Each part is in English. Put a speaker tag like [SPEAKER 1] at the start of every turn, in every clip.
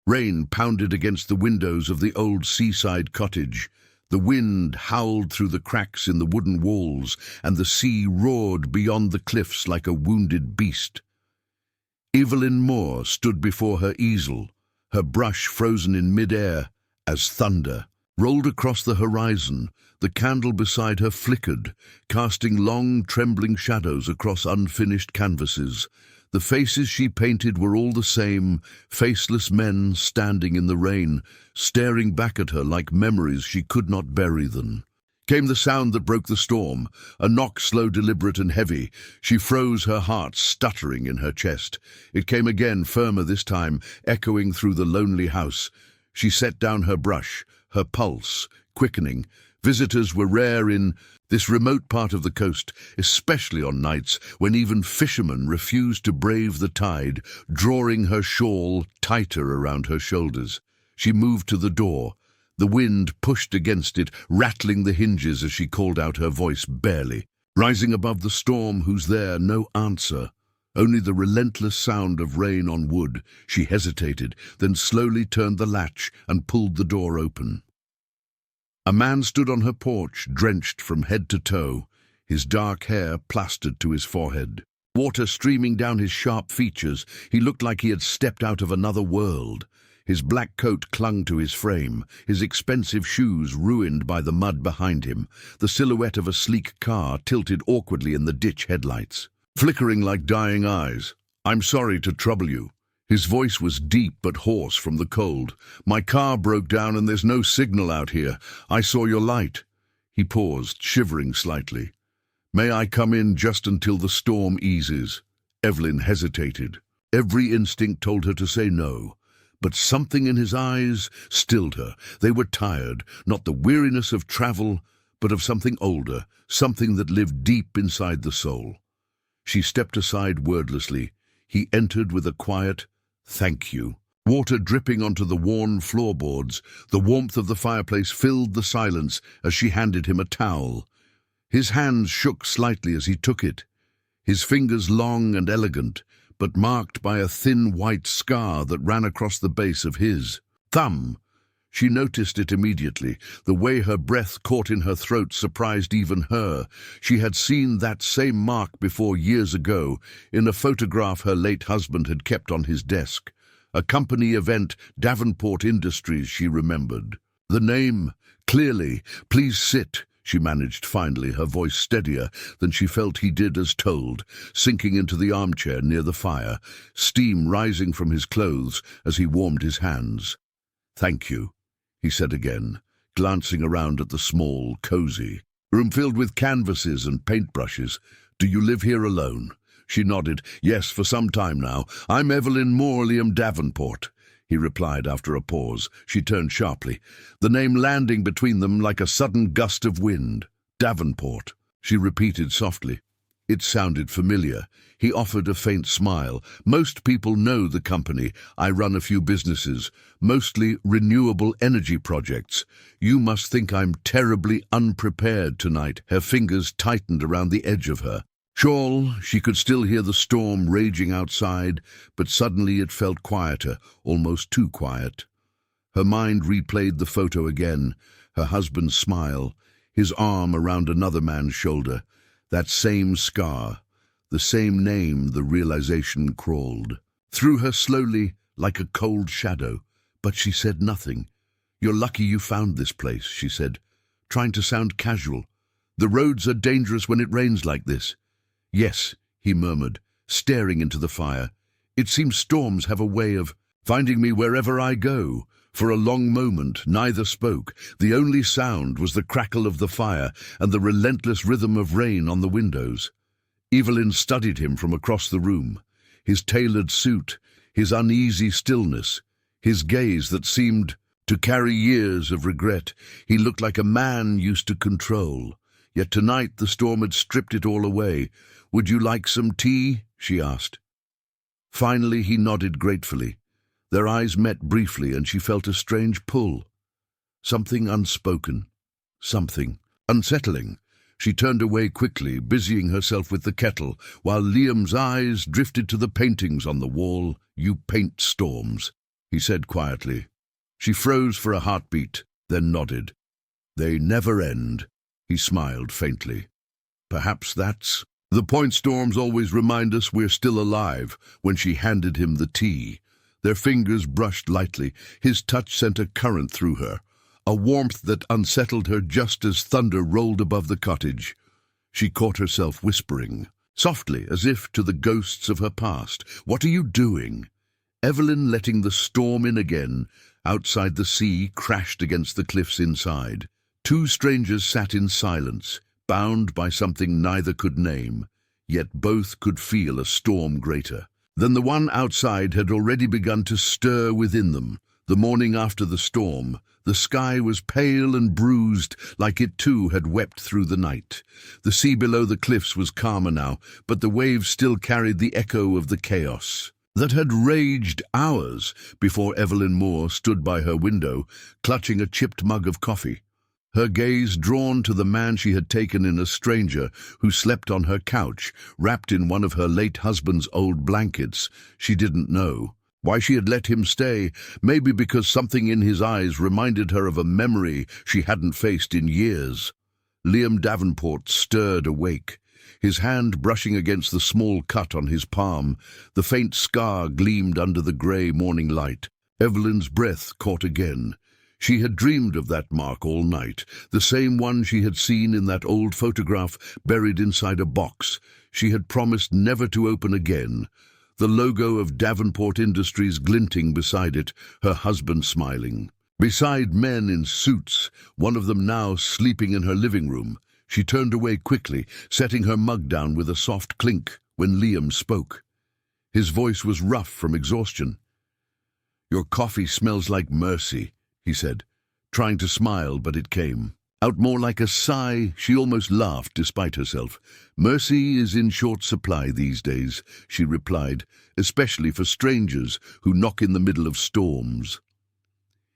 [SPEAKER 1] Rain pounded against the windows of the old seaside cottage. The wind howled through the cracks in the wooden walls, and the sea roared beyond the cliffs like a wounded beast. Evelyn Moore stood before her easel, her brush frozen in mid-air as thunder rolled across the horizon. The candle beside her flickered, casting long, trembling shadows across unfinished canvases. The faces she painted were all the same, faceless men standing in the rain, staring back at her like memories she could not bury them. Came the sound that broke the storm, a knock slow, deliberate and heavy. She froze, her heart stuttering in her chest. It came again, firmer this time, echoing through the lonely house. She set down her brush, her pulse quickening. Visitors were rare in this remote part of the coast, especially on nights when even fishermen refused to brave the tide, drawing her shawl tighter around her shoulders. She moved to the door. The wind pushed against it, rattling the hinges as she called out, her voice barely. Rising above the storm, who's there? No answer. Only the relentless sound of rain on wood. She hesitated, then slowly turned the latch and pulled the door open. A man stood on her porch, drenched from head to toe, his dark hair plastered to his forehead. Water streaming down his sharp features, he looked like he had stepped out of another world. His black coat clung to his frame, his expensive shoes ruined by the mud behind him, the silhouette of a sleek car tilted awkwardly in the ditch headlights, flickering like dying eyes. "I'm sorry to trouble you." His voice was deep but hoarse from the cold. "My car broke down and there's no signal out here. I saw your light." He paused, shivering slightly. "May I come in just until the storm eases?" Evelyn hesitated. Every instinct told her to say no, but something in his eyes stilled her. They were tired, not the weariness of travel, but of something older, something that lived deep inside the soul. She stepped aside wordlessly. He entered with a quiet, "Thank you." Water dripping onto the worn floorboards, the warmth of the fireplace filled the silence as she handed him a towel. His hands shook slightly as he took it, his fingers long and elegant, but marked by a thin white scar that ran across the base of his thumb. She noticed it immediately. The way her breath caught in her throat surprised even her. She had seen that same mark before years ago, in a photograph her late husband had kept on his desk. A company event, Davenport Industries, she remembered. The name, clearly. "Please sit," she managed finally, her voice steadier than she felt he did as told, sinking into the armchair near the fire, steam rising from his clothes as he warmed his hands. "Thank you," he said again, glancing around at the small, cozy room filled with canvases and paintbrushes. "Do you live here alone?" She nodded. "Yes, for some time now. I'm Evelyn Moore Davenport," he replied after a pause. She turned sharply, the name landing between them like a sudden gust of wind. "Davenport," she repeated softly. It sounded familiar. He offered a faint smile. "Most people know the company. I run a few businesses, mostly renewable energy projects. You must think I'm terribly unprepared tonight." Her fingers tightened around the edge of her shawl. She could still hear the storm raging outside, but suddenly it felt quieter, almost too quiet. Her mind replayed the photo again, her husband's smile, his arm around another man's shoulder, that same scar, the same name. The realization crawled through her slowly, like a cold shadow, but she said nothing. "You're lucky you found this place," she said, trying to sound casual. "The roads are dangerous when it rains like this." "Yes," he murmured, staring into the fire. "It seems storms have a way of finding me wherever I go." For a long moment, neither spoke. The only sound was the crackle of the fire and the relentless rhythm of rain on the windows. Evelyn studied him from across the room, his tailored suit, his uneasy stillness, his gaze that seemed to carry years of regret. He looked like a man used to control. Yet tonight the storm had stripped it all away. "Would you like some tea?" she asked. Finally he nodded gratefully. Their eyes met briefly, and she felt a strange pull. Something unspoken. Something unsettling. She turned away quickly, busying herself with the kettle, while Liam's eyes drifted to the paintings on the wall. "You paint storms." he said quietly. She froze for a heartbeat, then nodded. They never end, he smiled faintly. Perhaps that's the point. Storms always remind us we're still alive. When she handed him the tea, their fingers brushed lightly. His touch sent a current through her, a warmth that unsettled her just as thunder rolled above the cottage. She caught herself whispering, softly as if to the ghosts of her past, "What are you doing?" Evelyn, letting the storm in again, outside the sea crashed against the cliffs inside. Two strangers sat in silence, bound by something neither could name, yet both could feel a storm greater than the one outside had already begun to stir within them. The morning after the storm, the sky was pale and bruised, like it too had wept through the night. The sea below the cliffs was calmer now, but the waves still carried the echo of the chaos that had raged hours before Evelyn Moore stood by her window, clutching a chipped mug of coffee, her gaze drawn to the man she had taken in, a stranger who slept on her couch, wrapped in one of her late husband's old blankets. She didn't know why she had let him stay, maybe because something in his eyes reminded her of a memory she hadn't faced in years. Liam Davenport stirred awake, his hand brushing against the small cut on his palm. The faint scar gleamed under the grey morning light. Evelyn's breath caught again. She had dreamed of that mark all night, the same one she had seen in that old photograph buried inside a box she had promised never to open again. The logo of Davenport Industries glinting beside it, her husband smiling. Beside men in suits, one of them now sleeping in her living room. She turned away quickly, setting her mug down with a soft clink when Liam spoke. His voice was rough from exhaustion. "Your coffee smells like mercy," he said, trying to smile, but it came out more like a sigh. She almost laughed despite herself. "Mercy is in short supply these days," she replied, "especially for strangers who knock in the middle of storms."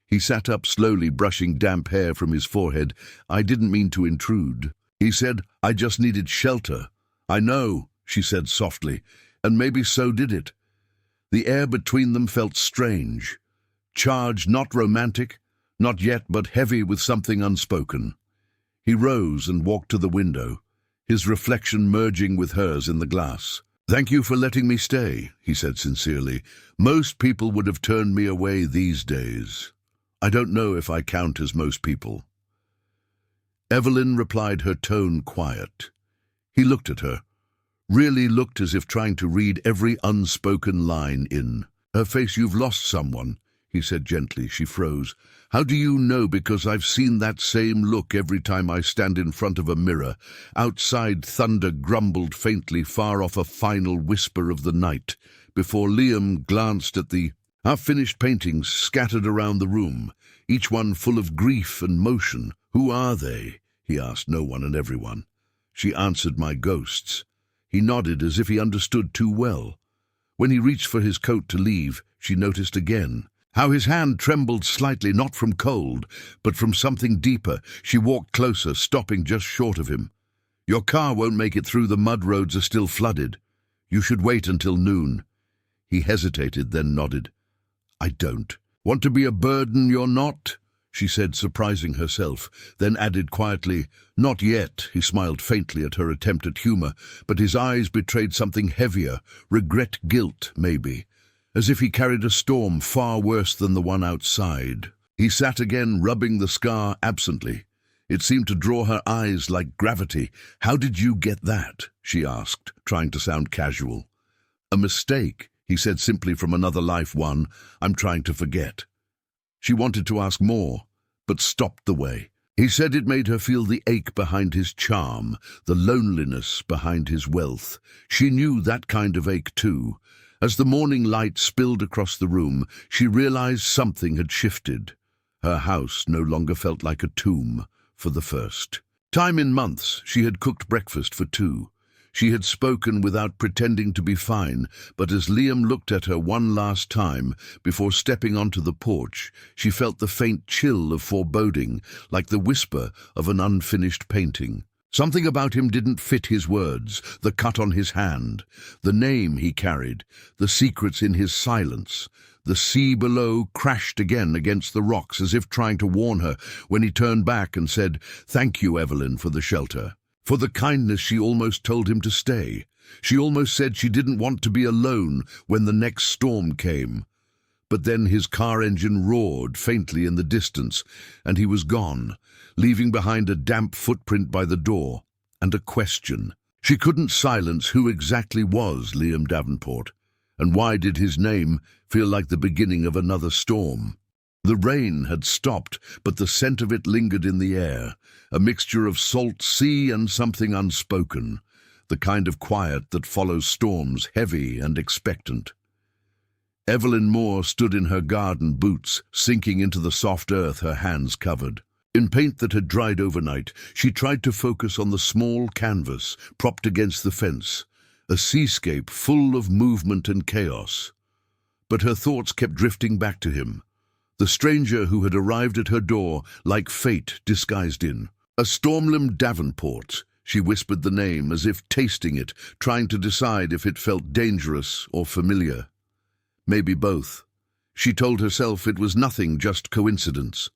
[SPEAKER 1] He sat up slowly, brushing damp hair from his forehead. "I didn't mean to intrude," he said. "I just needed shelter." "I know," she said softly, "and maybe so did it." The air between them felt strange, charged, not romantic, not yet, but heavy with something unspoken. He rose and walked to the window, his reflection merging with hers in the glass. "Thank you for letting me stay," he said sincerely. "Most people would have turned me away these days. I don't know if I count as most people." Evelyn replied, her tone quiet. He looked at her, really looked as if trying to read every unspoken line in her face. "You've lost someone," he said gently. She froze. "How do you know?" "Because I've seen that same look every time I stand in front of a mirror." Outside, thunder grumbled faintly, far off, a final whisper of the night, before Liam glanced at the half-finished paintings scattered around the room, each one full of grief and motion. "Who are they?" he asked. "No one and everyone." She answered, "My ghosts." He nodded as if he understood too well. When he reached for his coat to leave, she noticed again how his hand trembled slightly, not from cold, but from something deeper. She walked closer, stopping just short of him. "Your car won't make it through. The mud roads are still flooded. You should wait until noon." He hesitated, then nodded. "I don't want to be a burden." "You're not," she said, surprising herself, then added quietly, "Not yet." He smiled faintly at her attempt at humor, but his eyes betrayed something heavier, regret, guilt, maybe, as if he carried a storm far worse than the one outside. He sat again, rubbing the scar absently. It seemed to draw her eyes like gravity. "How did you get that?" she asked, trying to sound casual. "A mistake," he said simply, "from another life, one I'm trying to forget." She wanted to ask more, but stopped the way. He said it made her feel the ache behind his charm, the loneliness behind his wealth. She knew that kind of ache too. As the morning light spilled across the room, she realized something had shifted. Her house no longer felt like a tomb. For the first time in months, she had cooked breakfast for two. She had spoken without pretending to be fine, but as Liam looked at her one last time before stepping onto the porch, she felt the faint chill of foreboding, like the whisper of an unfinished painting. Something about him didn't fit his words, the cut on his hand, the name he carried, the secrets in his silence. The sea below crashed again against the rocks as if trying to warn her when he turned back and said, "Thank you, Evelyn, for the shelter. For the kindness." She almost told him to stay. She almost said she didn't want to be alone when the next storm came. But then his car engine roared faintly in the distance, and he was gone, leaving behind a damp footprint by the door, and a question. She couldn't silence who exactly was Liam Davenport, and why did his name feel like the beginning of another storm? The rain had stopped, but the scent of it lingered in the air, a mixture of salt sea and something unspoken, the kind of quiet that follows storms, heavy and expectant. Evelyn Moore stood in her garden boots, sinking into the soft earth, her hands covered. In paint that had dried overnight, she tried to focus on the small canvas propped against the fence, a seascape full of movement and chaos. But her thoughts kept drifting back to him, the stranger who had arrived at her door like fate disguised in. A Stormlim Davenport. She whispered the name as if tasting it, trying to decide if it felt dangerous or familiar. Maybe both. She told herself it was nothing, just coincidence.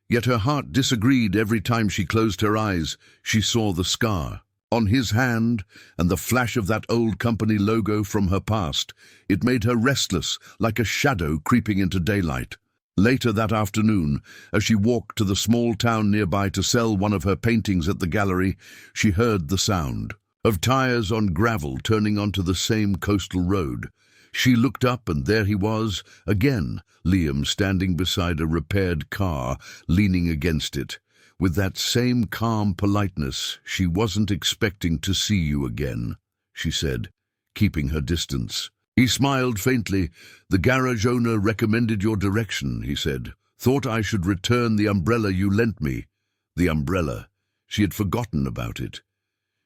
[SPEAKER 1] Yet her heart disagreed every time she closed her eyes. She saw the scar on his hand and the flash of that old company logo from her past. It made her restless, like a shadow creeping into daylight. Later that afternoon, as she walked to the small town nearby to sell one of her paintings at the gallery, she heard the sound of tires on gravel turning onto the same coastal road. She looked up, and there he was, again, Liam, standing beside a repaired car, leaning against it. With that same calm politeness. "She wasn't expecting to see you again," she said, keeping her distance. He smiled faintly. "The garage owner recommended your direction," he said. "Thought I should return the umbrella you lent me." The umbrella. She had forgotten about it.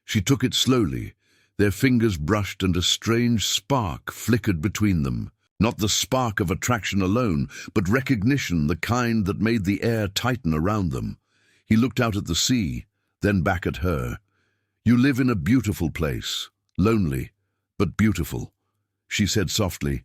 [SPEAKER 1] She took it slowly. Their fingers brushed and a strange spark flickered between them. Not the spark of attraction alone, but recognition, the kind that made the air tighten around them. He looked out at the sea, then back at her. "You live in a beautiful place. Lonely, but beautiful," she said softly.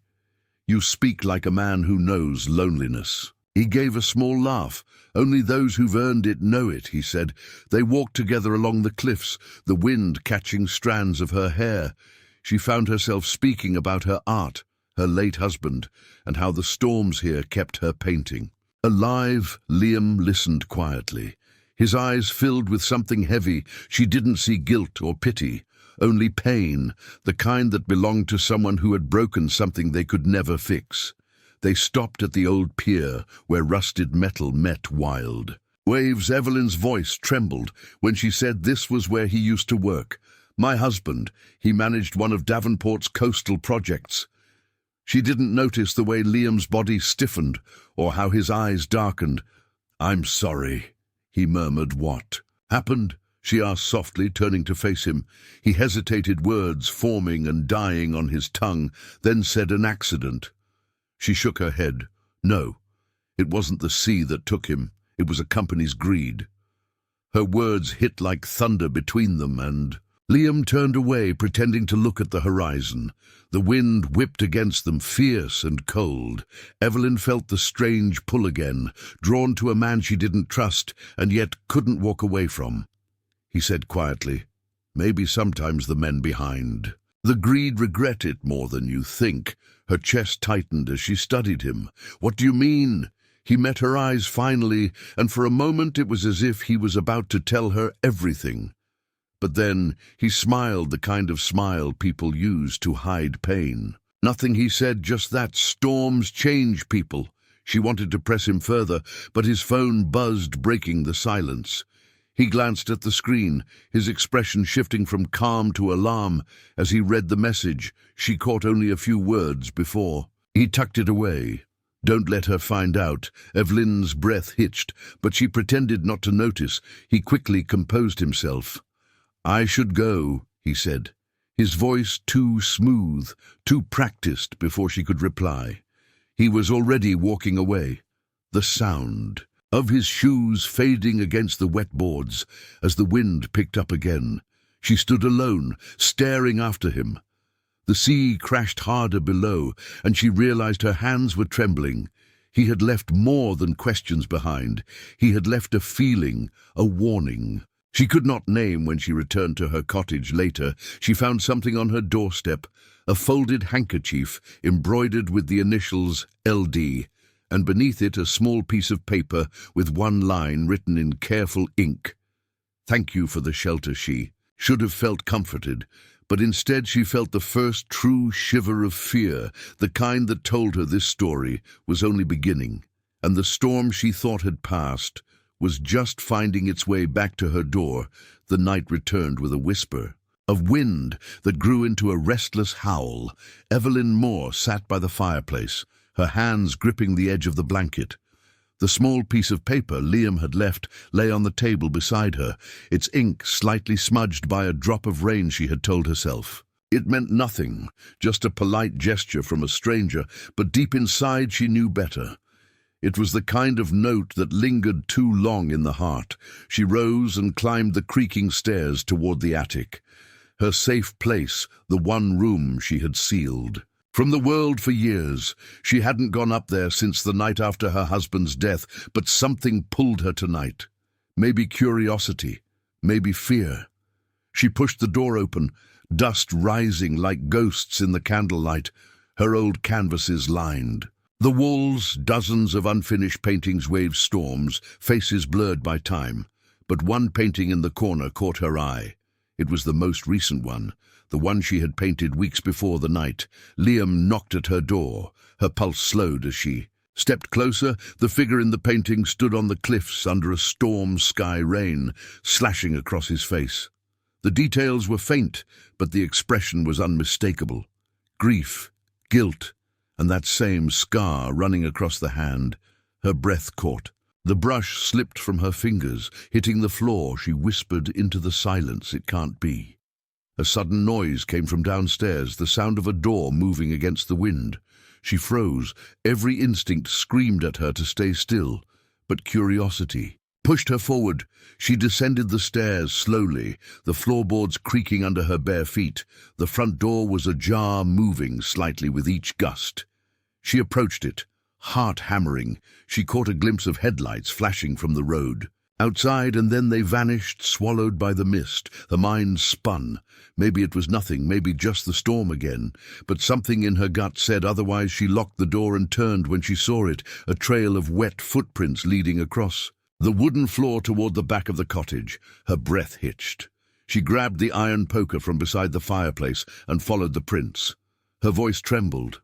[SPEAKER 1] "You speak like a man who knows loneliness." He gave a small laugh. "Only those who've earned it know it," he said. They walked together along the cliffs, the wind catching strands of her hair. She found herself speaking about her art, her late husband, and how the storms here kept her painting. Alive, Liam listened quietly. His eyes filled with something heavy. She didn't see guilt or pity, only pain, the kind that belonged to someone who had broken something they could never fix. They stopped at the old pier where rusted metal met wild waves. Evelyn's voice trembled when she said this was where he used to work. "My husband, he managed one of Davenport's coastal projects." She didn't notice the way Liam's body stiffened or how his eyes darkened. "I'm sorry," he murmured. "What happened?" she asked softly, turning to face him. He hesitated, words forming and dying on his tongue, then said, "An accident." She shook her head. "No, it wasn't the sea that took him. It was a company's greed." Her words hit like thunder between them, and Liam turned away, pretending to look at the horizon. The wind whipped against them, fierce and cold. Evelyn felt the strange pull again, drawn to a man she didn't trust and yet couldn't walk away from. He said quietly, "Maybe sometimes the men behind the greed regret it more than you think." Her chest tightened as she studied him. "What do you mean?" He met her eyes finally, and for a moment it was as if he was about to tell her everything. But then he smiled, the kind of smile people use to hide pain. "Nothing," he said, "just that. Storms change people." She wanted to press him further, but his phone buzzed, breaking the silence. He glanced at the screen, his expression shifting from calm to alarm as he read the message she caught only a few words before. He tucked it away. "Don't let her find out." Evelyn's breath hitched, but she pretended not to notice. He quickly composed himself. "I should go," he said, his voice too smooth, too practiced before she could reply. He was already walking away. The sound of his shoes fading against the wet boards as the wind picked up again. She stood alone, staring after him. The sea crashed harder below, and she realized her hands were trembling. He had left more than questions behind. He had left a feeling, a warning. She could not name when she returned to her cottage later. She found something on her doorstep, a folded handkerchief embroidered with the initials LD, and beneath it a small piece of paper with one line written in careful ink. "Thank you for the shelter," she should have felt comforted, but instead she felt the first true shiver of fear, the kind that told her this story was only beginning, and the storm she thought had passed was just finding its way back to her door. The night returned with a whisper of wind that grew into a restless howl. Evelyn Moore sat by the fireplace, her hands gripping the edge of the blanket. The small piece of paper Liam had left lay on the table beside her, its ink slightly smudged by a drop of rain, she had told herself. It meant nothing, just a polite gesture from a stranger, but deep inside she knew better. It was the kind of note that lingered too long in the heart. She rose and climbed the creaking stairs toward the attic. Her safe place, the one room she had sealed. From the world for years, she hadn't gone up there since the night after her husband's death, but something pulled her tonight. Maybe curiosity, maybe fear. She pushed the door open, dust rising like ghosts in the candlelight, her old canvases lined. The walls, dozens of unfinished paintings waved storms, faces blurred by time. But one painting in the corner caught her eye. It was the most recent one, the one she had painted weeks before the night. Liam knocked at her door. Her pulse slowed as she stepped closer. The figure in the painting stood on the cliffs under a storm sky rain, slashing across his face. The details were faint, but the expression was unmistakable. Grief, guilt, and that same scar running across the hand. Her breath caught. The brush slipped from her fingers, hitting the floor. She whispered into the silence, "It can't be." A sudden noise came from downstairs, the sound of a door moving against the wind. She froze. Every instinct screamed at her to stay still, but curiosity pushed her forward. She descended the stairs slowly, the floorboards creaking under her bare feet. The front door was ajar, moving slightly with each gust. She approached it, heart hammering. She caught a glimpse of headlights flashing from the road outside, and then they vanished, swallowed by the mist. Her mind spun. Maybe it was nothing, maybe just the storm again. But something in her gut said otherwise. She locked the door and turned when she saw it, a trail of wet footprints leading across the wooden floor toward the back of the cottage. Her breath hitched. She grabbed the iron poker from beside the fireplace and followed the prints. Her voice trembled.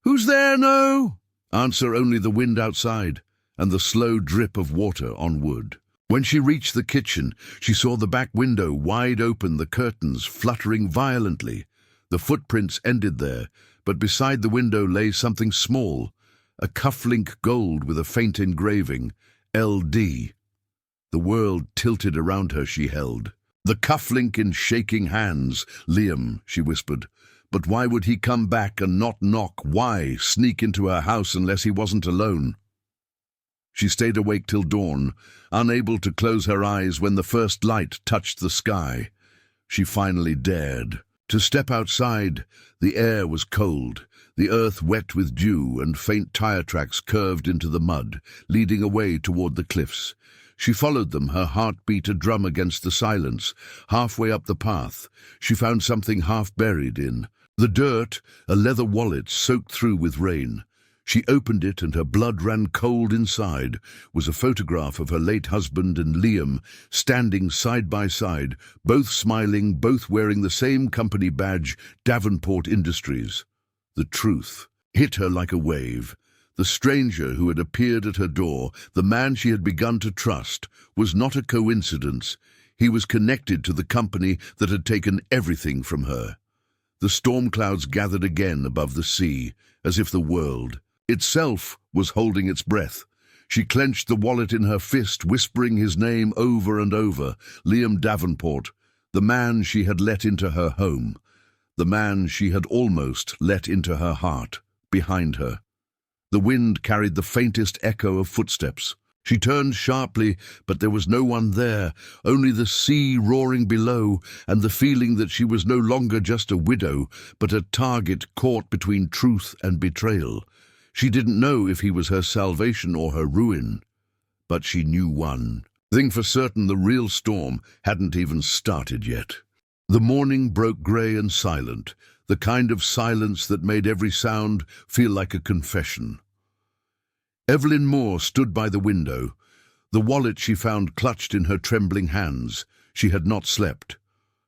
[SPEAKER 1] "Who's there, no?" Answer only the wind outside and the slow drip of water on wood. When she reached the kitchen, she saw the back window wide open, the curtains fluttering violently. The footprints ended there, but beside the window lay something small, a cufflink gold with a faint engraving, LD. The world tilted around her. She held the cufflink in shaking hands. "Liam," she whispered. But why would he come back and not knock? Why sneak into her house unless he wasn't alone? She stayed awake till dawn, unable to close her eyes when the first light touched the sky. She finally dared to step outside. The air was cold, the earth wet with dew, and faint tire tracks curved into the mud, leading away toward the cliffs. She followed them, her heart beat a drum against the silence. Halfway up the path, she found something half buried in the dirt, a leather wallet soaked through with rain. She opened it and her blood ran cold inside. Was a photograph of her late husband and Liam, standing side by side, both smiling, both wearing the same company badge, Davenport Industries. The truth hit her like a wave. The stranger who had appeared at her door, the man she had begun to trust, was not a coincidence. He was connected to the company that had taken everything from her. The storm clouds gathered again above the sea, as if the world itself was holding its breath. She clenched the wallet in her fist, whispering his name over and over. Liam Davenport, the man she had let into her home, the man she had almost let into her heart. Behind her, the wind carried the faintest echo of footsteps. She turned sharply, but there was no one there, only the sea roaring below, and the feeling that she was no longer just a widow, but a target caught between truth and betrayal. She didn't know if he was her salvation or her ruin, but she knew one thing for certain: the real storm hadn't even started yet. The morning broke grey and silent, the kind of silence that made every sound feel like a confession. Evelyn Moore stood by the window, the wallet she found clutched in her trembling hands. She had not slept.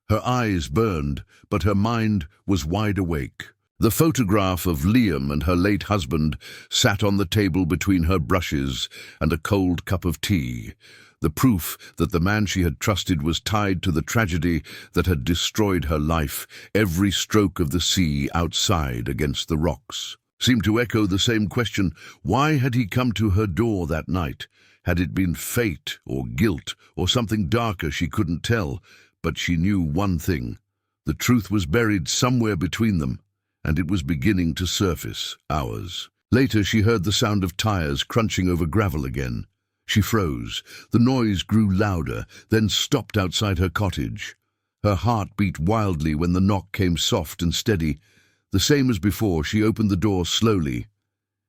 [SPEAKER 1] Her eyes burned, but her mind was wide awake. The photograph of Liam and her late husband sat on the table between her brushes and a cold cup of tea, the proof that the man she had trusted was tied to the tragedy that had destroyed her life. Every stroke of the sea outside against the rocks seemed to echo the same question: why had he come to her door that night? Had it been fate or guilt or something darker? She couldn't tell, but she knew one thing: the truth was buried somewhere between them, and it was beginning to surface. Hours later, she heard the sound of tires crunching over gravel again. She froze. The noise grew louder, then stopped outside her cottage. Her heart beat wildly when the knock came soft and steady. The same as before, she opened the door slowly,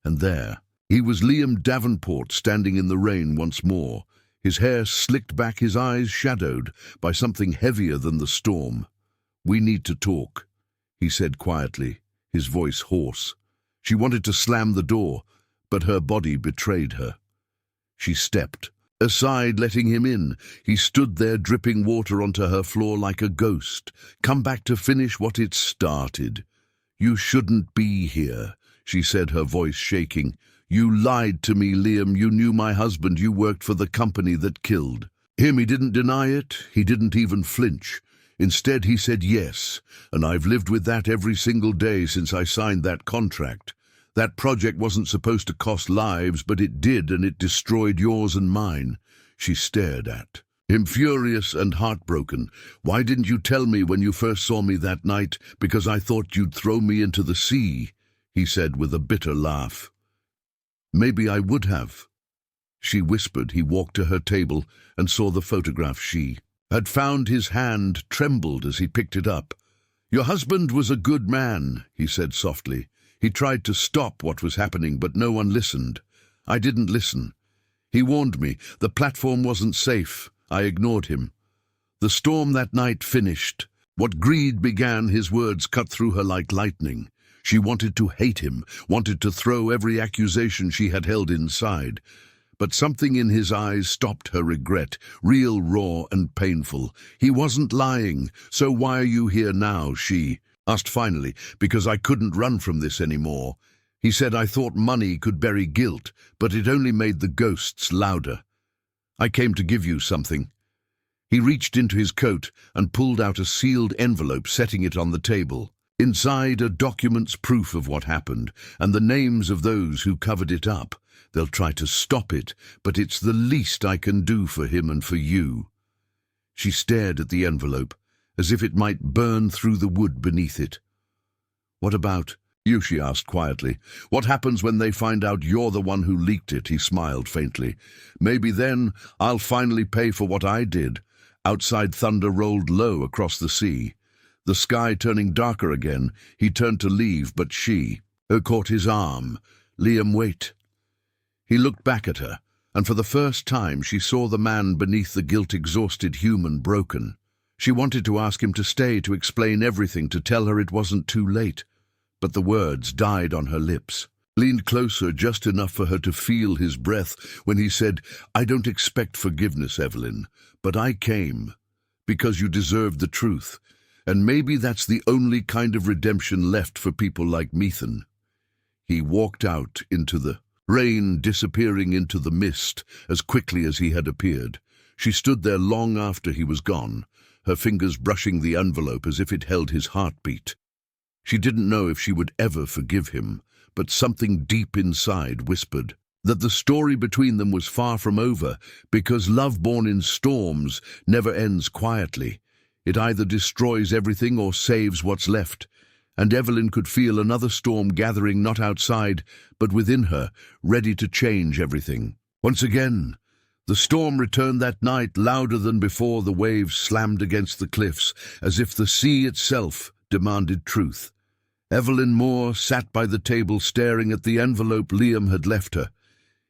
[SPEAKER 1] and there he was, Liam Davenport, standing in the rain once more, his hair slicked back, his eyes shadowed by something heavier than the storm. "We need to talk," he said quietly, his voice hoarse. She wanted to slam the door, but her body betrayed her. She stepped aside, letting him in. He stood there, dripping water onto her floor like a ghost. "Come back to finish what it started." "You shouldn't be here," she said, her voice shaking. "You lied to me, Liam. You knew my husband. You worked for the company that killed him." He didn't deny it. He didn't even flinch. Instead, he said yes, and I've lived with that every single day since I signed that contract. That project wasn't supposed to cost lives, but it did, and it destroyed yours and mine. She stared at him, furious and heartbroken. "Why didn't you tell me when you first saw me that night? Because I thought you'd throw me into the sea," he said with a bitter laugh. "Maybe I would have," she whispered. He walked to her table and saw the photograph she had found. His hand trembled as he picked it up. "Your husband was a good man," he said softly. "He tried to stop what was happening, but no one listened. I didn't listen. He warned me. The platform wasn't safe. I ignored him. The storm that night finished what greed began." His words cut through her like lightning. She wanted to hate him, wanted to throw every accusation she had held inside. But something in his eyes stopped her regret, real, raw, and painful. "He wasn't lying. So why are you here now?" she asked finally. "Because I couldn't run from this anymore," he said. "I thought money could bury guilt, but it only made the ghosts louder. I came to give you something." He reached into his coat and pulled out a sealed envelope, setting it on the table. Inside are documents, proof of what happened, and the names of those who covered it up. "They'll try to stop it, but it's the least I can do for him and for you." She stared at the envelope, as if it might burn through the wood beneath it. "What about you?" she asked quietly. "What happens when they find out you're the one who leaked it?" He smiled faintly. "Maybe then I'll finally pay for what I did." Outside, thunder rolled low across the sea, the sky turning darker again. He turned to leave, but she caught his arm. "Liam, wait." He looked back at her, and for the first time she saw the man beneath the guilt-exhausted human, broken. She wanted to ask him to stay, to explain everything, to tell her it wasn't too late, but the words died on her lips. Leaned closer, just enough for her to feel his breath, when he said, "I don't expect forgiveness, Evelyn, but I came because you deserved the truth, and maybe that's the only kind of redemption left for people like Methan." He walked out into the rain, disappearing into the mist as quickly as he had appeared. She stood there long after he was gone, her fingers brushing the envelope as if it held his heartbeat. She didn't know if she would ever forgive him, but something deep inside whispered that the story between them was far from over, because love born in storms never ends quietly. It either destroys everything or saves what's left. And Evelyn could feel another storm gathering, not outside, but within her, ready to change everything. Once again, the storm returned that night, louder than before. The waves slammed against the cliffs, as if the sea itself demanded truth. Evelyn Moore sat by the table staring at the envelope Liam had left her.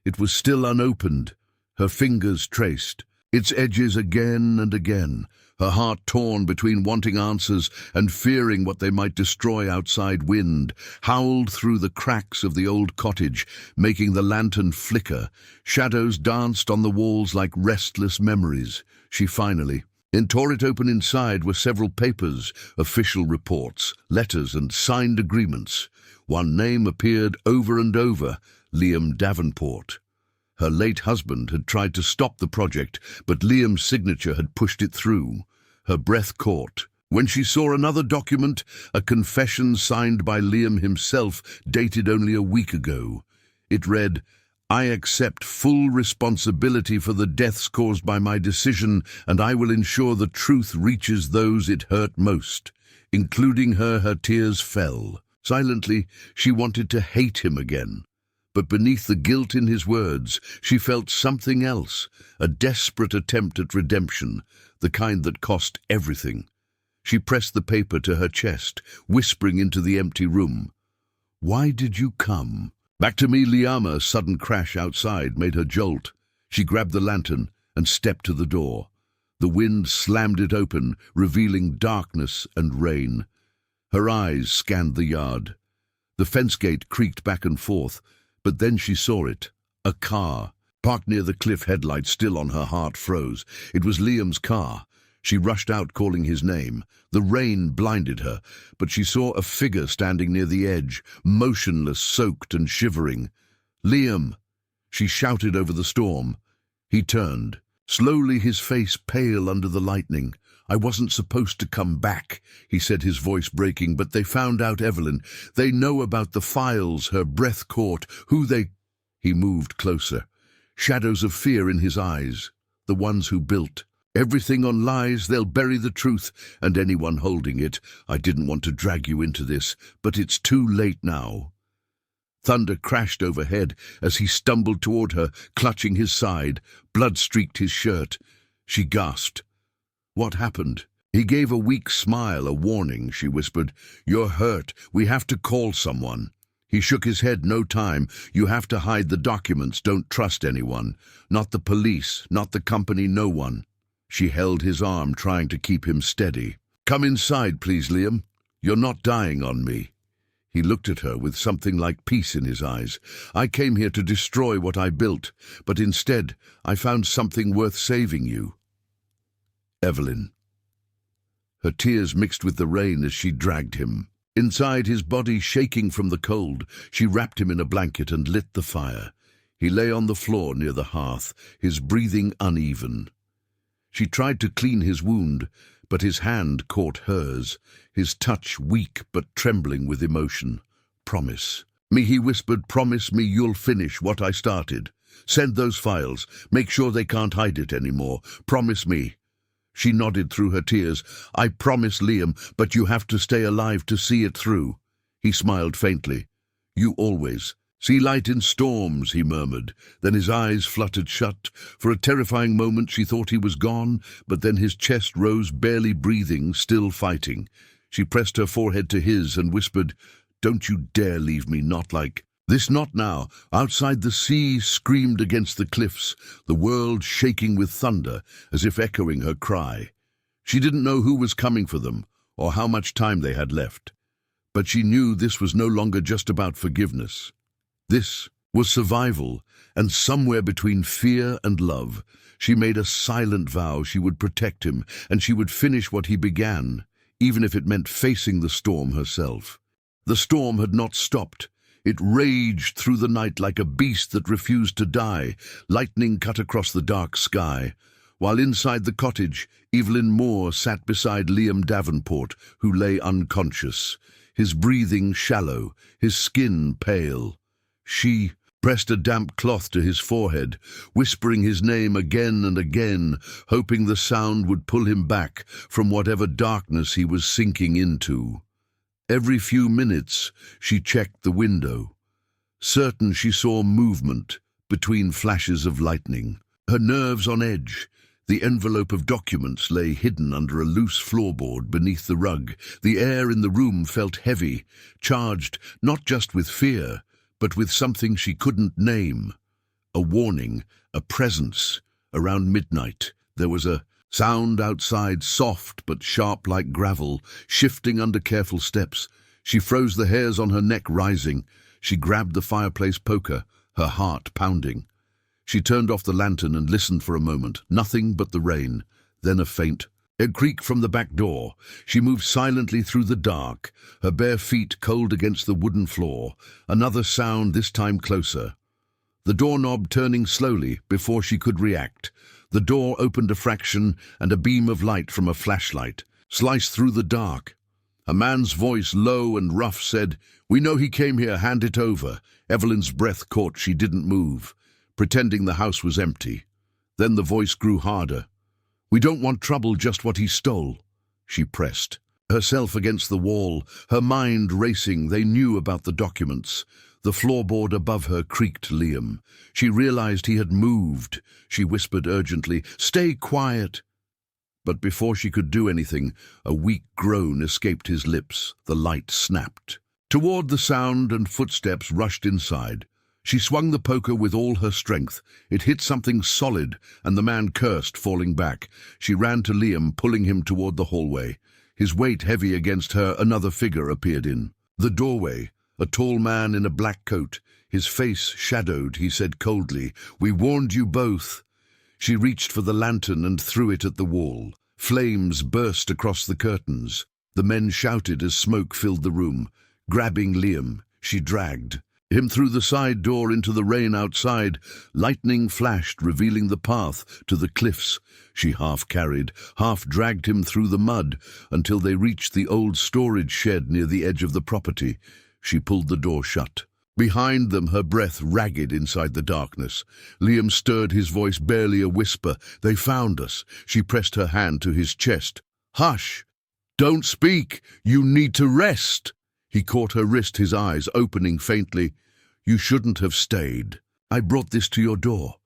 [SPEAKER 1] It was still unopened, her fingers traced, its edges again and again, her heart torn between wanting answers and fearing what they might destroy. Outside wind howled through the cracks of the old cottage, making the lantern flicker. Shadows danced on the walls like restless memories. She finally tore it open. Inside were several papers, official reports, letters and signed agreements. One name appeared over and over: Liam Davenport. Her late husband had tried to stop the project, but Liam's signature had pushed it through. Her breath caught when she saw another document, a confession signed by Liam himself, dated only a week ago. It read, "I accept full responsibility for the deaths caused by my decision, and I will ensure the truth reaches those it hurt most." Including her, her tears fell. Silently, she wanted to hate him again. But beneath the guilt in his words, she felt something else, a desperate attempt at redemption, the kind that cost everything. She pressed the paper to her chest, whispering into the empty room, "Why did you come?" "Back to me, Liam." A sudden crash outside made her jolt. She grabbed the lantern and stepped to the door. The wind slammed it open, revealing darkness and rain. Her eyes scanned the yard. The fence gate creaked back and forth, but then she saw it. A car, parked near the cliff. Headlights still on. Her heart froze. It was Liam's car. She rushed out, calling his name. The rain blinded her, but she saw a figure standing near the edge, motionless, soaked and shivering. "Liam!" she shouted over the storm. He turned, slowly, his face pale under the lightning. "I wasn't supposed to come back," he said, his voice breaking, "but they found out, Evelyn. They know about the files." Her breath caught. "Who they—" He moved closer, shadows of fear in his eyes. "The ones who built everything on lies. They'll bury the truth and anyone holding it. I didn't want to drag you into this, but it's too late now." Thunder crashed overhead as he stumbled toward her, clutching his side. Blood streaked his shirt. She gasped. "What happened?" He gave a weak smile, a warning. She whispered, "You're hurt. We have to call someone." He shook his head. "No time. You have to hide the documents. Don't trust anyone. Not the police, not the company, no one." She held his arm, trying to keep him steady. "Come inside, please, Liam. You're not dying on me." He looked at her with something like peace in his eyes. "I came here to destroy what I built, but instead I found something worth saving you." Evelyn. Her tears mixed with the rain as she dragged him. Inside, his body shaking from the cold, she wrapped him in a blanket and lit the fire. He lay on the floor near the hearth, his breathing uneven. She tried to clean his wound, but his hand caught hers, his touch weak but trembling with emotion. "Promise me," he whispered, "promise me you'll finish what I started. Send those files. Make sure they can't hide it anymore. Promise me." She nodded through her tears. "I promise, Liam, but you have to stay alive to see it through." He smiled faintly. "You always see light in storms," he murmured. Then his eyes fluttered shut. For a terrifying moment she thought he was gone, but then his chest rose, barely breathing, still fighting. She pressed her forehead to his and whispered, "Don't you dare leave me, not like this, not now." Outside, the sea screamed against the cliffs, the world shaking with thunder, as if echoing her cry. She didn't know who was coming for them, or how much time they had left. But she knew this was no longer just about forgiveness. This was survival, and somewhere between fear and love, she made a silent vow she would protect him, and she would finish what he began, even if it meant facing the storm herself. The storm had not stopped. It raged through the night like a beast that refused to die. Lightning cut across the dark sky. While inside the cottage, Evelyn Moore sat beside Liam Davenport, who lay unconscious, his breathing shallow, his skin pale. She pressed a damp cloth to his forehead, whispering his name again and again, hoping the sound would pull him back from whatever darkness he was sinking into. Every few minutes she checked the window, certain she saw movement, between flashes of lightning. Her nerves on edge. The envelope of documents lay hidden under a loose floorboard beneath the rug. The air in the room felt heavy, charged not just with fear, but with something she couldn't name. A warning, a presence. Around midnight, there was a sound outside, soft but sharp like gravel, shifting under careful steps. She froze, the hairs on her neck rising. She grabbed the fireplace poker, her heart pounding. She turned off the lantern and listened for a moment. Nothing but the rain. Then a faint creak from the back door. She moved silently through the dark, her bare feet cold against the wooden floor. Another sound, this time closer. The doorknob turning slowly before she could react. The door opened a fraction, and a beam of light from a flashlight sliced through the dark. A man's voice, low and rough, said, "We know he came here, hand it over." Evelyn's breath caught. She didn't move, pretending the house was empty. Then the voice grew harder. "We don't want trouble, just what he stole." She pressed herself against the wall, her mind racing. They knew about the documents. The floorboard above her creaked. Liam. She realized he had moved. She whispered urgently, "Stay quiet." But before she could do anything, a weak groan escaped his lips. The light snapped. Toward the sound, and footsteps rushed inside. She swung the poker with all her strength. It hit something solid, and the man cursed, falling back. She ran to Liam, pulling him toward the hallway. His weight heavy against her, another figure appeared in the doorway. A tall man in a black coat, his face shadowed. He said coldly, "We warned you both." She reached for the lantern and threw it at the wall. Flames burst across the curtains. The men shouted as smoke filled the room. Grabbing Liam, she dragged him through the side door into the rain outside. Lightning flashed, revealing the path to the cliffs. She half carried, half dragged him through the mud until they reached the old storage shed near the edge of the property. She pulled the door shut. Behind them, her breath ragged inside the darkness. Liam stirred, his voice barely a whisper. "They found us." She pressed her hand to his chest. "Hush! Don't speak! You need to rest!" He caught her wrist, his eyes opening faintly. "You shouldn't have stayed. I brought this to your door."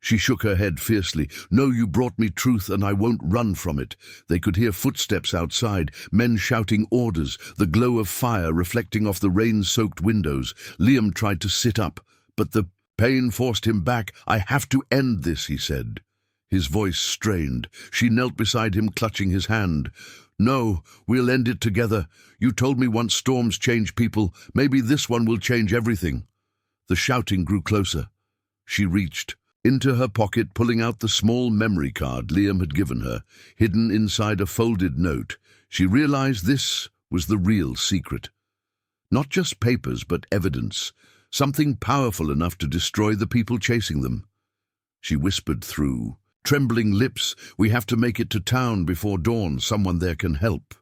[SPEAKER 1] She shook her head fiercely. "No, you brought me truth, and I won't run from it." They could hear footsteps outside, men shouting orders, the glow of fire reflecting off the rain-soaked windows. Liam tried to sit up, but the pain forced him back. "I have to end this," he said. His voice strained. She knelt beside him, clutching his hand. "No, we'll end it together. You told me once storms change people. Maybe this one will change everything." The shouting grew closer. She reached into her pocket, pulling out the small memory card Liam had given her, hidden inside a folded note. She realized this was the real secret. Not just papers, but evidence. Something powerful enough to destroy the people chasing them. She whispered through trembling lips, "We have to make it to town before dawn. Someone there can help."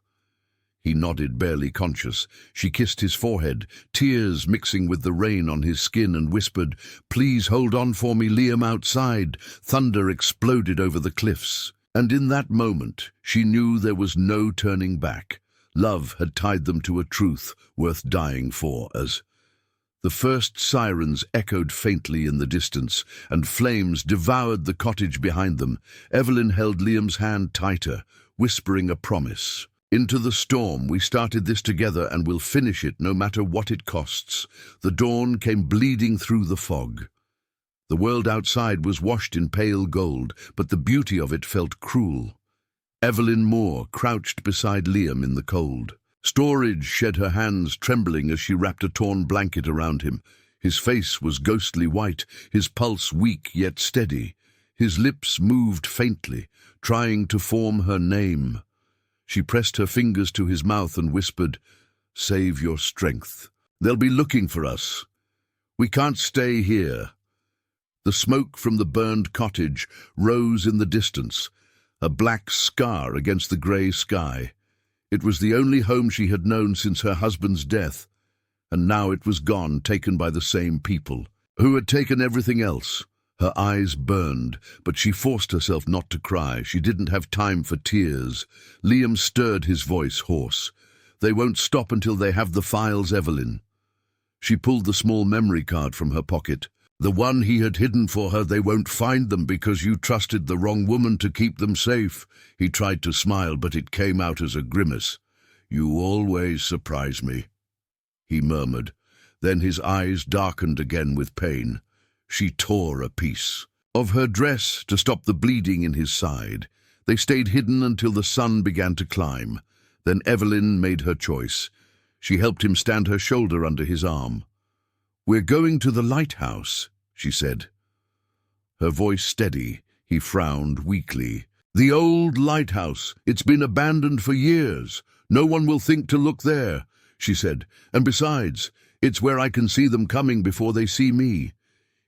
[SPEAKER 1] He nodded, barely conscious. She kissed his forehead, tears mixing with the rain on his skin, and whispered, "Please hold on for me, Liam." Outside, thunder exploded over the cliffs. And in that moment, she knew there was no turning back. Love had tied them to a truth worth dying for. As the first sirens echoed faintly in the distance, and flames devoured the cottage behind them, Evelyn held Liam's hand tighter, whispering a promise. "Into the storm, we started this together, and we'll finish it no matter what it costs." The dawn came bleeding through the fog. The world outside was washed in pale gold, but the beauty of it felt cruel. Evelyn Moore crouched beside Liam in the cold. Storage shed her hands, trembling as she wrapped a torn blanket around him. His face was ghostly white, his pulse weak yet steady. His lips moved faintly, trying to form her name. She pressed her fingers to his mouth and whispered, "Save your strength. They'll be looking for us. We can't stay here." The smoke from the burned cottage rose in the distance, a black scar against the grey sky. It was the only home she had known since her husband's death, and now it was gone, taken by the same people who had taken everything else. Her eyes burned, but she forced herself not to cry. She didn't have time for tears. Liam stirred, his voice hoarse. "They won't stop until they have the files, Evelyn." She pulled the small memory card from her pocket. The one he had hidden for her. They won't find them because you trusted the wrong woman to keep them safe. He tried to smile, but it came out as a grimace. You always surprise me, he murmured. Then his eyes darkened again with pain. She tore a piece of her dress to stop the bleeding in his side. They stayed hidden until the sun began to climb. Then Evelyn made her choice. She helped him stand her shoulder under his arm. We're going to the lighthouse, she said. Her voice steady, he frowned weakly. The old lighthouse. It's been abandoned for years. No one will think to look there, she said. And besides, it's where I can see them coming before they see me.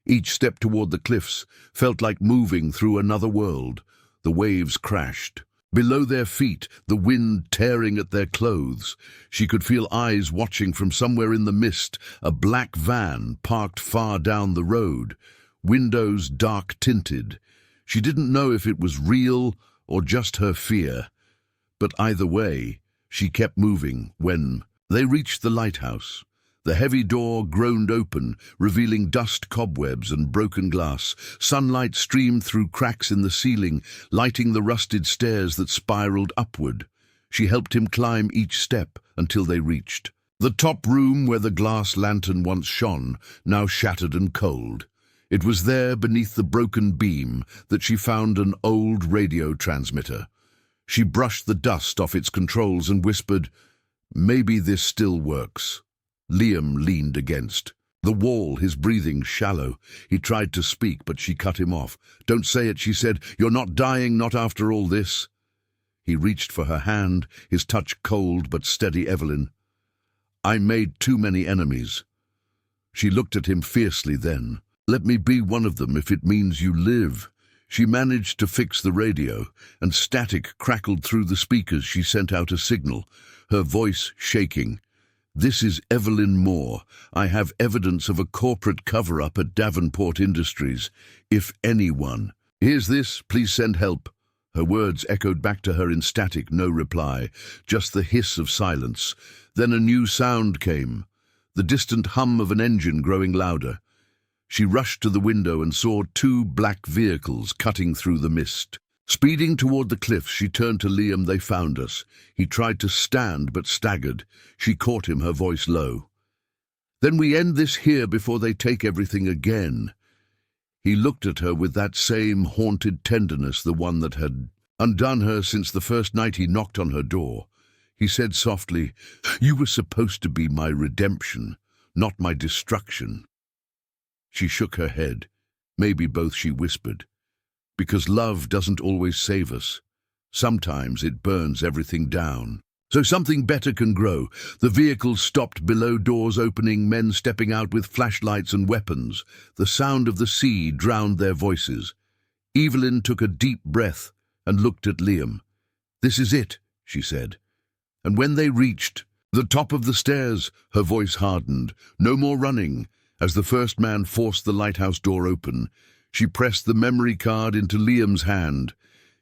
[SPEAKER 1] Each step toward the cliffs felt like moving through another world. The waves crashed. Below their feet, the wind tearing at their clothes. She could feel eyes watching from somewhere in the mist, a black van parked far down the road, windows dark-tinted. She didn't know if it was real or just her fear. But either way, she kept moving. When they reached the lighthouse, the heavy door groaned open, revealing dust cobwebs and broken glass. Sunlight streamed through cracks in the ceiling, lighting the rusted stairs that spiraled upward. She helped him climb each step until they reached the top room where the glass lantern once shone, now shattered and cold. It was there, beneath the broken beam, that she found an old radio transmitter. She brushed the dust off its controls and whispered, "Maybe this still works." Liam leaned against the wall, his breathing shallow. He tried to speak, but she cut him off. "Don't say it," she said. "You're not dying, not after all this." He reached for her hand, his touch cold but steady. "Evelyn, I made too many enemies." She looked at him fiercely then. "Let me be one of them if it means you live." She managed to fix the radio, and static crackled through the speakers. She sent out a signal, her voice shaking. "This is Evelyn Moore. I have evidence of a corporate cover-up at Davenport Industries. If anyone hears this, please send help." Her words echoed back to her in static, no reply, just the hiss of silence. Then a new sound came, the distant hum of an engine growing louder. She rushed to the window and saw two black vehicles cutting through the mist. Speeding toward the cliffs, she turned to Liam. "They found us." He tried to stand but staggered. She caught him, her voice low. "Then we end this here before they take everything again." He looked at her with that same haunted tenderness, the one that had undone her since the first night he knocked on her door. He said softly, "You were supposed to be my redemption, not my destruction." She shook her head. "Maybe both," she whispered. "Because love doesn't always save us. Sometimes it burns everything down. So something better can grow." The vehicles stopped below, doors opening, men stepping out with flashlights and weapons. The sound of the sea drowned their voices. Evelyn took a deep breath and looked at Liam. "This is it," she said. And when they reached the top of the stairs, her voice hardened. "No more running." As the first man forced the lighthouse door open, she pressed the memory card into Liam's hand.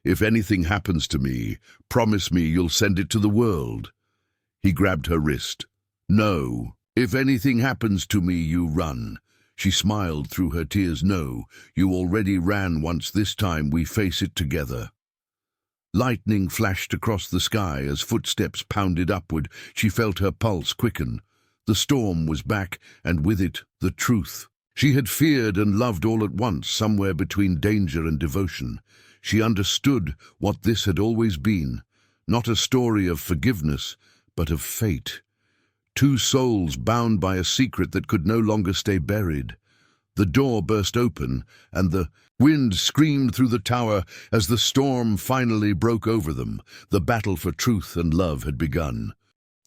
[SPEAKER 1] "If anything happens to me, promise me you'll send it to the world." He grabbed her wrist. "No. If anything happens to me, you run." She smiled through her tears. "No, you already ran once. This time we face it together." Lightning flashed across the sky as footsteps pounded upward. She felt her pulse quicken. The storm was back, and with it, the truth. She had feared and loved all at once, somewhere between danger and devotion. She understood what this had always been, not a story of forgiveness, but of fate. Two souls bound by a secret that could no longer stay buried. The door burst open, and the wind screamed through the tower as the storm finally broke over them. The battle for truth and love had begun.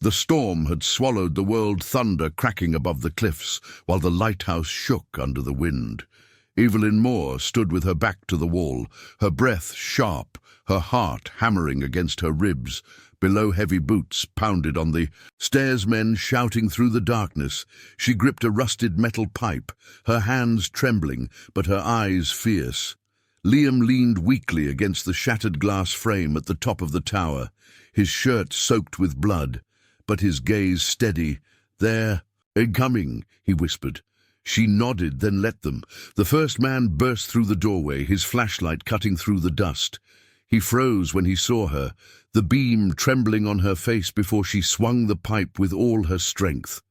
[SPEAKER 1] The storm had swallowed the world, thunder cracking above the cliffs, while the lighthouse shook under the wind. Evelyn Moore stood with her back to the wall, her breath sharp, her heart hammering against her ribs. Below, heavy boots pounded on the stairs, men shouting through the darkness. She gripped a rusted metal pipe, her hands trembling, but her eyes fierce. Liam leaned weakly against the shattered glass frame at the top of the tower, his shirt soaked with blood, but his gaze steady. "They're incoming," he whispered. She nodded, then let them. The first man burst through the doorway, his flashlight cutting through the dust. He froze when he saw her, the beam trembling on her face before she swung the pipe with all her strength.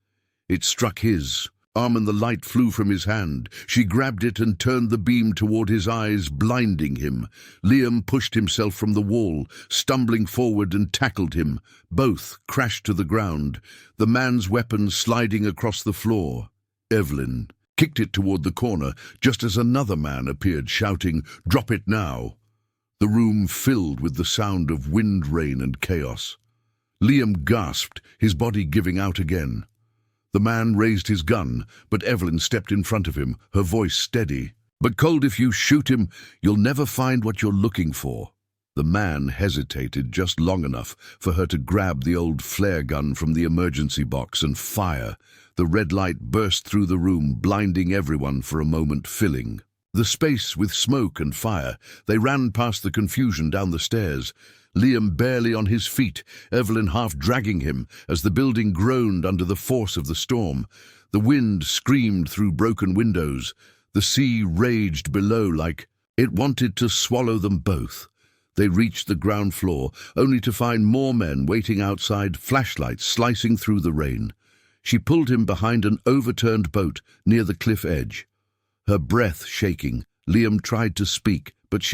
[SPEAKER 1] It struck his arm and the light flew from his hand. She grabbed it and turned the beam toward his eyes, blinding him. Liam pushed himself from the wall, stumbling forward, and tackled him. Both crashed to the ground, the man's weapon sliding across the floor. Evelyn kicked it toward the corner, just as another man appeared, shouting, "Drop it now!" The room filled with the sound of wind, rain, and chaos. Liam gasped, his body giving out again. The man raised his gun, but Evelyn stepped in front of him, her voice steady. "But Cold, if you shoot him, you'll never find what you're looking for." The man hesitated just long enough for her to grab the old flare gun from the emergency box and fire. The red light burst through the room, blinding everyone for a moment, filling the space with smoke and fire. They ran past the confusion down the stairs. Liam barely on his feet, Evelyn half dragging him as the building groaned under the force of the storm. The wind screamed through broken windows. The sea raged below like it wanted to swallow them both. They reached the ground floor, only to find more men waiting outside, flashlights slicing through the rain. She pulled him behind an overturned boat near the cliff edge. Her breath shaking, Liam tried to speak, but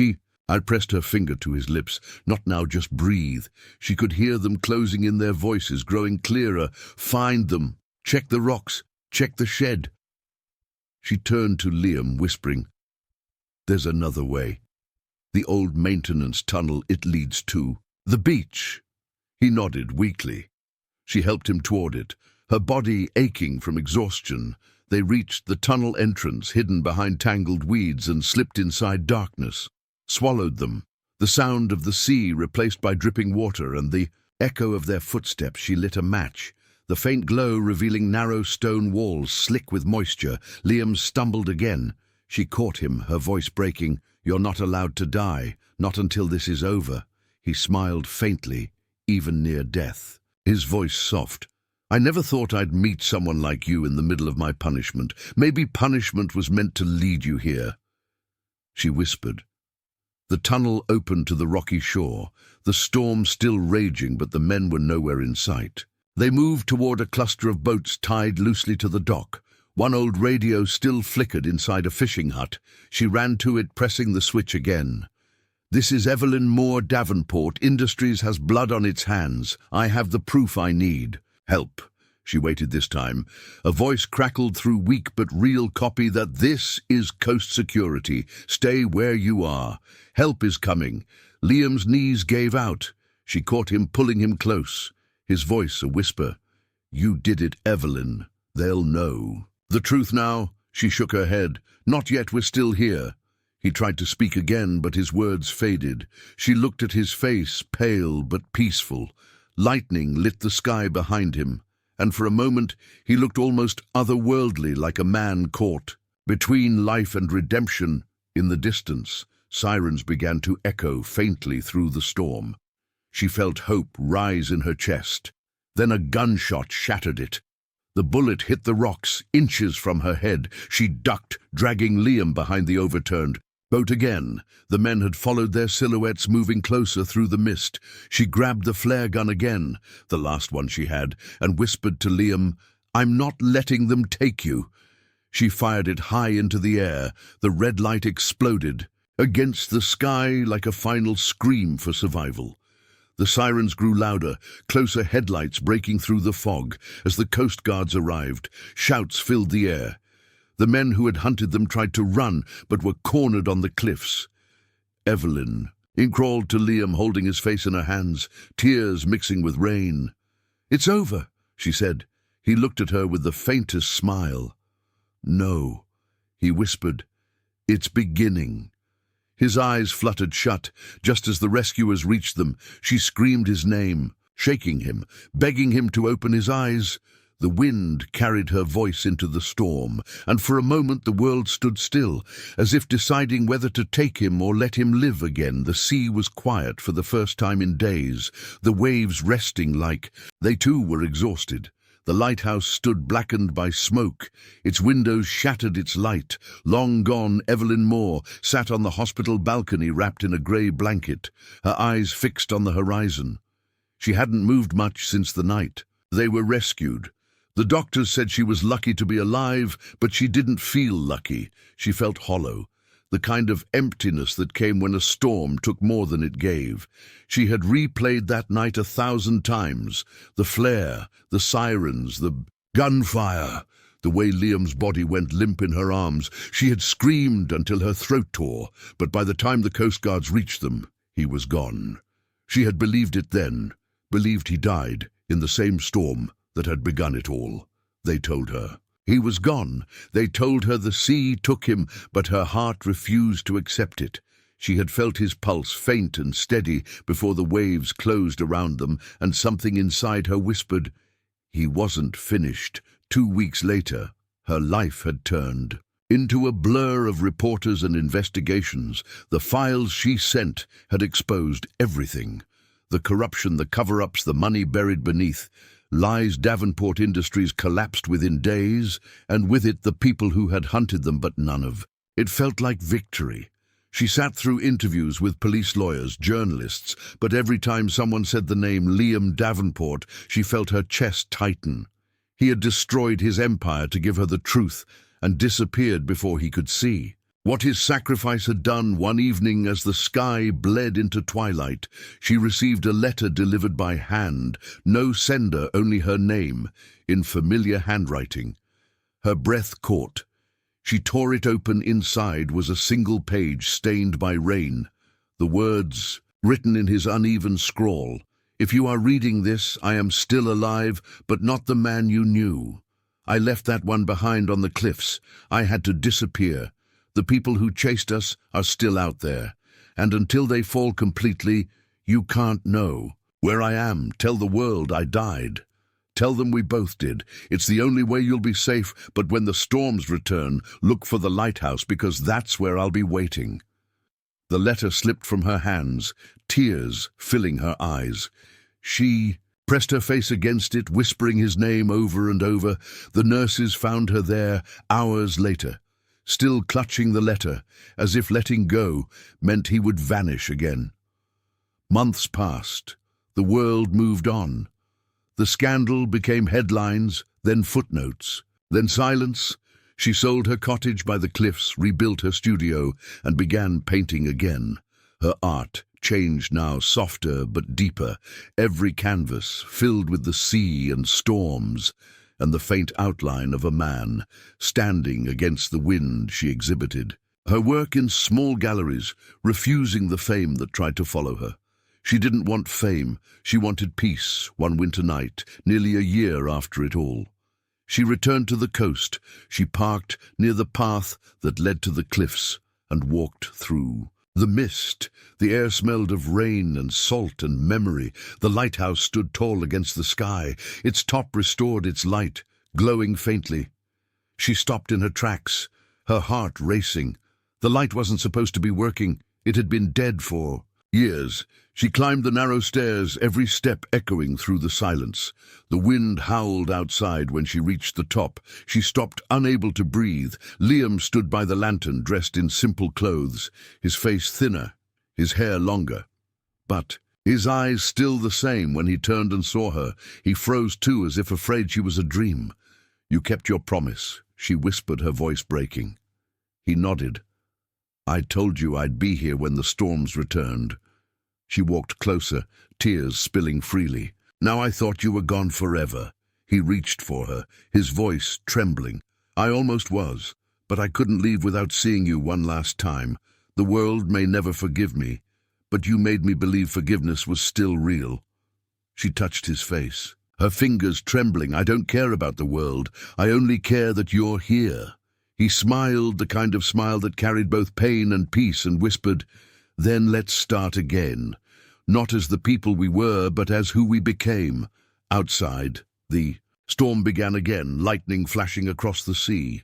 [SPEAKER 1] I pressed her finger to his lips. "Not now, just breathe." She could hear them closing in, their voices growing clearer. "Find them. Check the rocks. Check the shed." She turned to Liam, whispering, "There's another way. The old maintenance tunnel, it leads to the beach." He nodded weakly. She helped him toward it, her body aching from exhaustion. They reached the tunnel entrance, hidden behind tangled weeds, and slipped inside darkness. Swallowed them. The sound of the sea replaced by dripping water and the echo of their footsteps. She lit a match, the faint glow revealing narrow stone walls slick with moisture. Liam stumbled again. She caught him, her voice breaking. "You're not allowed to die, not until this is over." He smiled faintly, even near death, his voice soft. "I never thought I'd meet someone like you in the middle of my punishment. Maybe punishment was meant to lead you here." She whispered. The tunnel opened to the rocky shore, the storm still raging, but the men were nowhere in sight. They moved toward a cluster of boats tied loosely to the dock. One old radio still flickered inside a fishing hut. She ran to it, pressing the switch again. "This is Evelyn Moore Davenport. Industries has blood on its hands. I have the proof I need. Help." She waited this time. A voice crackled through weak but real copy that this is Coast Security. Stay where you are. Help is coming. Liam's knees gave out. She caught him, pulling him close. His voice a whisper. "You did it, Evelyn. They'll know." "The truth now?" She shook her head. "Not yet, we're still here." He tried to speak again, but his words faded. She looked at his face, pale but peaceful. Lightning lit the sky behind him, and for a moment he looked almost otherworldly, like a man caught between life and redemption. In the distance, sirens began to echo faintly through the storm. She felt hope rise in her chest. Then a gunshot shattered it. The bullet hit the rocks, inches from her head. She ducked, dragging Liam behind the overturned boat again. The men had followed their silhouettes, moving closer through the mist. She grabbed the flare gun again, the last one she had, and whispered to Liam, "I'm not letting them take you." She fired it high into the air. The red light exploded against the sky like a final scream for survival. The sirens grew louder, closer headlights breaking through the fog. As the Coast Guards arrived, shouts filled the air. The men who had hunted them tried to run, but were cornered on the cliffs. Evelyn crawled to Liam, holding his face in her hands, tears mixing with rain. "It's over," she said. He looked at her with the faintest smile. "No," he whispered. "It's beginning." His eyes fluttered shut. Just as the rescuers reached them, she screamed his name, shaking him, begging him to open his eyes. The wind carried her voice into the storm, and for a moment the world stood still, as if deciding whether to take him or let him live again. The sea was quiet for the first time in days, the waves resting like they too were exhausted. The lighthouse stood blackened by smoke. Its windows shattered its light. Long gone, Evelyn Moore sat on the hospital balcony wrapped in a grey blanket, her eyes fixed on the horizon. She hadn't moved much since the night. They were rescued. The doctors said she was lucky to be alive, but she didn't feel lucky. She felt hollow. The kind of emptiness that came when a storm took more than it gave. She had replayed that night 1,000 times. The flare, the sirens, the gunfire, the way Liam's body went limp in her arms. She had screamed until her throat tore, but by the time the Coast Guards reached them, he was gone. She had believed it then, believed he died in the same storm that had begun it all. They told her. He was gone. They told her the sea took him, but her heart refused to accept it. She had felt his pulse faint and steady before the waves closed around them, and something inside her whispered, he wasn't finished. 2 weeks later, her life had turned into a blur of reporters and investigations. The files she sent had exposed everything. The corruption, the cover-ups, the money buried beneath. Lies Davenport Industries collapsed within days, and with it the people who had hunted them, but none of. It felt like victory. She sat through interviews with police lawyers, journalists, but every time someone said the name Liam Davenport, she felt her chest tighten. He had destroyed his empire to give her the truth, and disappeared before he could see. What his sacrifice had done one evening as the sky bled into twilight, she received a letter delivered by hand, no sender, only her name, in familiar handwriting. Her breath caught. She tore it open. Inside was a single page stained by rain. The words, written in his uneven scrawl, "If you are reading this, I am still alive, but not the man you knew. I left that one behind on the cliffs. I had to disappear. The people who chased us are still out there, and until they fall completely, you can't know. Where I am, tell the world I died. Tell them we both did. It's the only way you'll be safe, but when the storms return, look for the lighthouse, because that's where I'll be waiting." The letter slipped from her hands, tears filling her eyes. She pressed her face against it, whispering his name over and over. The nurses found her there hours later, still clutching the letter, as if letting go meant he would vanish again. Months passed. The world moved on. The scandal became headlines, then footnotes, then silence. She sold her cottage by the cliffs, rebuilt her studio, and began painting again. Her art changed now, softer but deeper, every canvas filled with the sea and storms, and the faint outline of a man standing against the wind she exhibited. Her work in small galleries, refusing the fame that tried to follow her. She didn't want fame, she wanted peace. One winter night, nearly a year after it all, she returned to the coast. She parked near the path that led to the cliffs and walked through. The mist, the air smelled of rain and salt and memory. The lighthouse stood tall against the sky, its top restored its light, glowing faintly. She stopped in her tracks, her heart racing. The light wasn't supposed to be working. It had been dead for years. She climbed the narrow stairs, every step echoing through the silence. The wind howled outside when she reached the top. She stopped, unable to breathe. Liam stood by the lantern, dressed in simple clothes, his face thinner, his hair longer. But his eyes still the same. When he turned and saw her, he froze too, as if afraid she was a dream. "You kept your promise," she whispered, her voice breaking. He nodded. "I told you I'd be here when the storms returned." She walked closer, tears spilling freely. "Now I thought you were gone forever." He reached for her, his voice trembling. "I almost was, but I couldn't leave without seeing you one last time. The world may never forgive me, but you made me believe forgiveness was still real." She touched his face, her fingers trembling. "I don't care about the world. I only care that you're here." He smiled, the kind of smile that carried both pain and peace, and whispered, "Then let's start again. Not as the people we were, but as who we became." Outside, the storm began again, lightning flashing across the sea.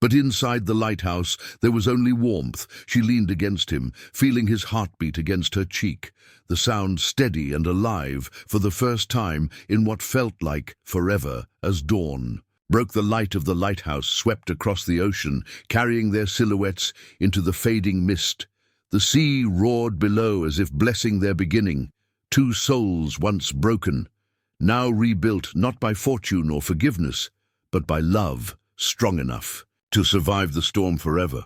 [SPEAKER 1] But inside the lighthouse there was only warmth. She leaned against him, feeling his heartbeat against her cheek, the sound steady and alive for the first time in what felt like forever, as dawn broke. The light of the lighthouse swept across the ocean, carrying their silhouettes into the fading mist. The sea roared below as if blessing their beginning. Two souls once broken, now rebuilt not by fortune or forgiveness, but by love strong enough to survive the storm forever.